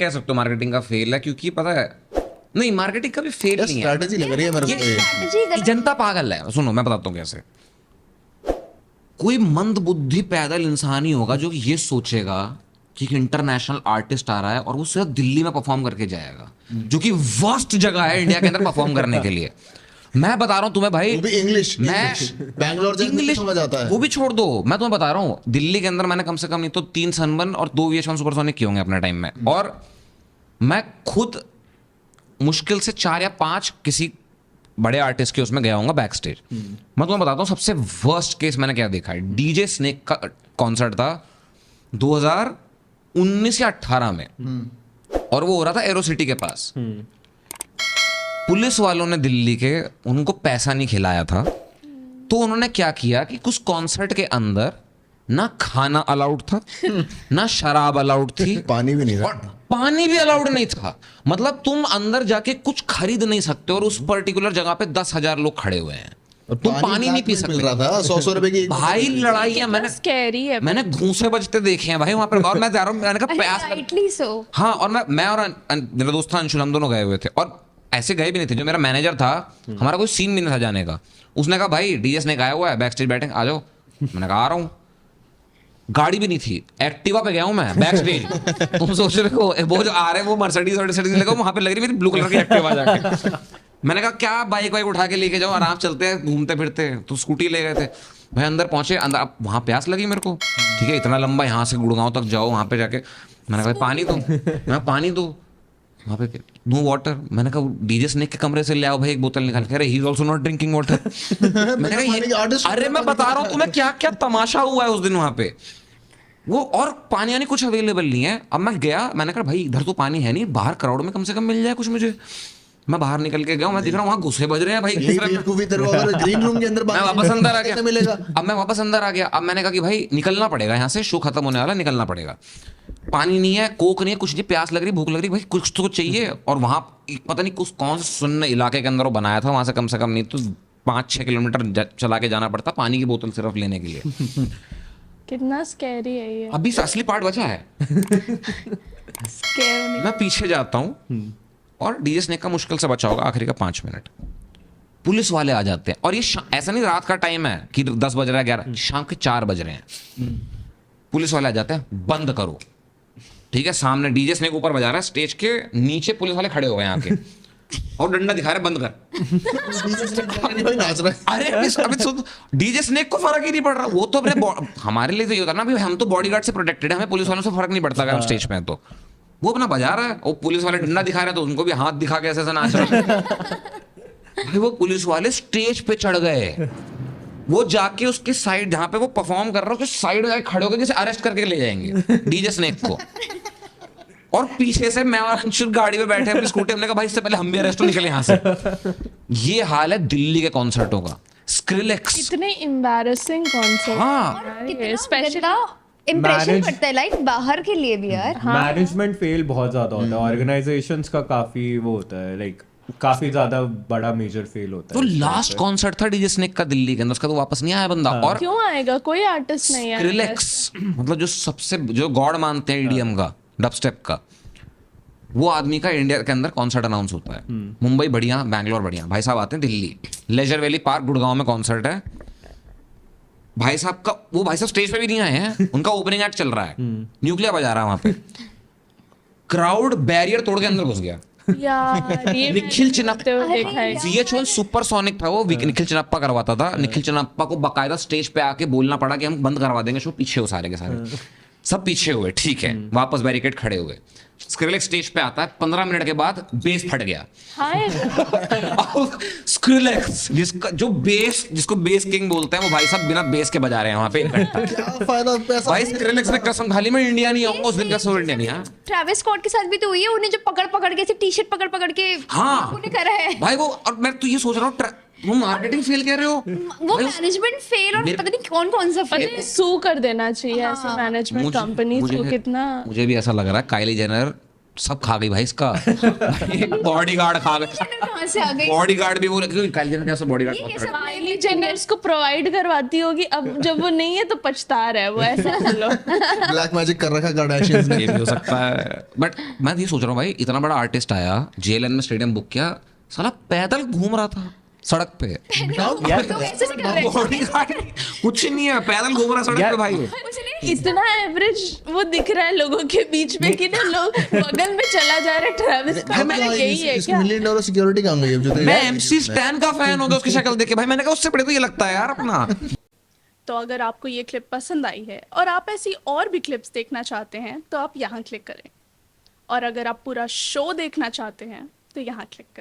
कह सकते हो मार्केटिंग का फेल है, क्योंकि पता है नहीं मार्केटिंग का भी फेल नहीं है, स्ट्रैटेजी लग रही है मेरे को ये। जनता पागल है। सुनो मैं बताता हूँ कैसे। कोई मंद बुद्धि पैदल इंसान ही होगा जो ये सोचेगा कि एक इंटरनेशनल आर्टिस्ट आ रहा है और वो सिर्फ दिल्ली में परफॉर्म करके जाएगा, जो कि वर्स्ट जगह है इंडिया के अंदर परफॉर्म करने के लिए। मैं बता रहा हूँ तुम्हें भाई, वो भी इंग्लिश, मैं बैंगलोर जाके इंग्लिश समझ आता है। वो भी छोड़ दो, मैं तुम्हें बता रहा हूँ दिल्ली के अंदर मैंने कम से कम नहीं तो 3 सनबर्न और 2 VH1 सुपरसोनिक किए होंगे अपने टाइम में, और मैं खुद मुश्किल से 4 या 5 किसी बड़े आर्टिस्ट के उसमें गया हूँगा बैक स्टेज। मैं तुम्हें बताता हूँ सबसे वर्स्ट केस मैंने क्या देखा है। डीजे स्नेक का कॉन्सर्ट था 2019 या 18 में, और वो हो रहा था एरो सिटी के पास। पुलिस वालों ने दिल्ली के उनको पैसा नहीं खिलाया था, तो उन्होंने क्या किया कि कुछ कॉन्सर्ट के अंदर ना खाना अलाउड था ना शराब अलाउड थी, पानी भी नहीं और था। पानी भी अलाउड नहीं था। मतलब तुम अंदर जाके कुछ खरीद नहीं सकते, और उस पर्टिकुलर जगह पे 10,000 लोग खड़े हुए हैं, तुम पानी नहीं पी मिल सकते। रहा था 100 रुपए की भाई लड़ाई है, स्कैरी है। मैंने घूंसे बजते देखे हैं भाई वहां पर, और मैं जा रहा हूँ, मैंने कहा प्यास लग- राइटली सो। हाँ, और मैं और मेरा दोस्त था अंशुल, हम दोनों गए हुए थे, और ऐसे गए भी नहीं थे। जो मेरा मैनेजर था, हमारा कोई सीन भी नहीं था जाने का, उसने कहा भाई डीएस ने आया हुआ है बैक स्टेज बैठे आ जाओ। मैंने कहा आ रहा हूँ। गाड़ी भी नहीं थी, एक्टिवा पे गया हूँ मैं बैक स्टेज। तुम सोच रहे हो वो जो आ रहे हैं वो मर्सिडीज लगा वहां पे लग रही मेरी ब्लू कलर की एक्टिवा जाके। मैंने कहा क्या बाइक वाइक उठा के लेके जाओ, आराम चलते हैं घूमते फिरते। तो स्कूटी ले गए थे भाई, अंदर पहुंचे, अंदर अब वहां प्यास लगी मेरे को, ठीक है इतना लंबा यहाँ से गुड़गांव तक जाओ, वहां पे जाके मैंने कहा पानी दो, मैं पानी दो, वहाँ पे नो वाटर। मैंने कहा डीजे स्नेक के कमरे से ले आओ भाई एक बोतल निकाल के, अरे he is also not drinking water. मैंने कहा अरे मैं बता रहा हूँ तुम्हें क्या क्या तमाशा हुआ है उस दिन वहां पे वो, और पानी यानी कुछ अवेलेबल नहीं है। अब मैं गया, मैंने कहा भाई इधर तो पानी है नहीं, बाहर क्राउड में कम से कम मिल जाए कुछ मुझे। मैं बाहर निकल के गया, मैं दिख रहा हूँ वहां घुसे बज रहे हैं भाई, ग्रीन रूम के अंदर मैं वापस अंदर आ कितने मिलेगा? गया। अब मैं वापस अंदर आ गया, अब मैंने कहा कि भाई निकलना पड़ेगा यहाँ से, शो खत्म होने वाला, निकलना पड़ेगा। पानी नहीं है, कोक नहीं है, कुछ नहीं, प्यास लग रही, भूख लग रही, भाई कुछ तो चाहिए। और वहां पता नहीं कुछ कौन से सुन्न इलाके के अंदर वो बनाया था, वहां से कम नहीं तो 5-6 किलोमीटर चला के जाना पड़ता पानी की बोतल सिर्फ लेने के लिए। कितना स्कैरी है ये। अभी असली पार्ट बचा है। स्कैर मैं पीछे जाता हूँ और डीजे स्नेक का मुश्किल से बचा होगा आखिरी का 5 मिनट, पुलिस वाले आ जाते हैं, और ये ऐसा नहीं रात का टाइम है कि 10 बज रहा है 11, शाम के 4 बज रहे हैं। पुलिस वाले आ जाते हैं, बंद करो, ठीक है। सामने डीजे स्नेक ऊपर बजा रहा है, स्टेज के नीचे पुलिस वाले खड़े हो गए यहाँ के, और डंडा दिखा रहे बंद कर। नाच रहा है। अरे अभी सुन, डीजे स्नेक को फर्क ही नहीं पड़ रहा, वो तो अपने हमारे लिए तो ये होता है ना, हम तो बॉडीगार्ड से प्रोटेक्टेड है, हमें पुलिस वालों से फर्क नहीं पड़ता अगर हम स्टेज पे हैं तो। वो अपना बजा रहा है, और पुलिस वाले डंडा दिखा रहे हैं तो उनको भी हाथ दिखा के ऐसे ऐसे नाच रहे हैं। भाई वो पुलिस वाले स्टेज पे चढ़ गए, वो जाके उसके साइड जहां पे वो परफॉर्म कर रहा है उसके साइड में जाके खड़े होकर जैसे अरेस्ट करके ले जाएंगे डीजे स्नेक को। और पीछे से मैं और अंशुल गाड़ी में बैठे अपनी स्कूटी, हमने कहा भाई इससे पहले हम भी अरेस्ट निकले यहाँ से। ये हाल है दिल्ली के कॉन्सर्टों का। स्क्रिलेक्स कितने एम्बैरेसिंग कॉन्सर्ट। हाँ स्पेशली इम्प्रेशन पड़ता है लाइक बाहर के लिए भी यार। मैनेजमेंट फेल बहुत ज्यादा होता है, ऑर्गेनाइजेशंस का काफी वो होता है, लाइक काफी ज्यादा बड़ा मेजर फेल होता तो है। लास्ट कॉन्सर्ट था डीजे स्नेक का दिल्ली के अंदर, उसका तो वापस नहीं आया बंदा। और क्यों आएगा, कोई आर्टिस्ट नहीं है। स्क्रिलेक्स मतलब जो सबसे जो गॉड मानते हैं ईडीएम का, डबस्टेप का, वो आदमी का इंडिया के अंदर कॉन्सर्ट अनाउंस होता है। मुंबई बढ़िया, बैंगलोर बढ़िया, भाई साहब आते हैं Delhi, laser valley park Gurgaon में कॉन्सर्ट है। भाई साहब का वो भाई साहब स्टेज पे भी नहीं आए हैं, उनका ओपनिंग एक्ट चल रहा है, न्यूक्लियर बजा रहा है वहां पे, क्राउड बैरियर तोड़ के अंदर घुस गया। यार ये निखिल चिनप्पा देखा है। VH1 सुपरसोनिक था वो, निखिल चिनप्पा करवाता था। निखिल चिनप्पा को बकायदा स्टेज पे आके बोलना पड़ा कि हम बंद करवा देंगे शो, पीछे हो सारे के सारे, सब पीछे हुए, ठीक है, वापस बैरिकेड खड़े हुए। स्क्रिलेक्स स्टेज पे आता है, 15 मिनट के बाद बेस फट गया। स्क्रिलेक्स जिसको बेस किंग बोलते हैं, वो भाई साहब बिना बेस के बजा रहे हैं वहां पे 1 घंटा। क्या फायदा पैसा? भाई स्क्रिलेक्स ने कसम खा ली मैं इंडिया नहीं आऊंगा उस दिन का, सो इंडिया नहीं। हाँ ट्रैविस स्कॉट के साथ भी तो हुई है, उन्हें जो पकड़ पकड़ के टी शर्ट पकड़ पकड़ के हाँ उन्हें करा है भाई वो। और मैं तो ये सोच रहा हूँ तुम मार्केटिंग फेल कह रहे हो, वो मैनेजमेंट फेल, और पता नहीं कौन कौन सा फेल। सू कर देना चाहिए ऐसे मैनेजमेंट कंपनीज को। कितना मुझे भी ऐसा लग रहा है काइली जेनर सब खा गई भाई इसका बॉडीगार्ड खा गए, कहाँ से आ गई बॉडीगार्ड भी बोले क्योंकि काइली जेनर कैसे बॉडीगार्ड ये बहुत कैसे बड़ा- काइली जेनर उसको प्रोवाइड करवाती होगी, अब जब वो नहीं है तो पछता रहा है वो, ऐसा बोलो। ब्लैक मैजिक कर रखा कार्डाशियंस ने। ये भी हो सकता है, बट मैं ये सोच रहा हूँ भाई इतना बड़ा आर्टिस्ट आया, JLN में स्टेडियम बुक किया, साला पैदल घूम रहा था सड़क पे, तो ऐसे से कर रहे हैं बॉडीगार्ड कुछ नहीं है, पैदल घूम रहा सड़क पे भाई। उसने इतना एवरेज वो दिख रहा है लोगों के बीच में कि ना लोग बगल में चला जा रहा है ट्रेविस स्कॉट, मैंने यही है इस क्या? $1 मिलियन सिक्योरिटी कहाँ गई अब जो मैं MC स्टैन का फैन हो गया उसकी शक्ल देख के भाई, मैंने कहा उससे बड़े तो ये लगता है यार अपना। तो अगर आपको ये क्लिप पसंद आई है और आप ऐसी और भी क्लिप्स देखना चाहते हैं तो आप यहाँ क्लिक करें, और अगर आप पूरा शो देखना चाहते हैं तो यहाँ क्लिक करें।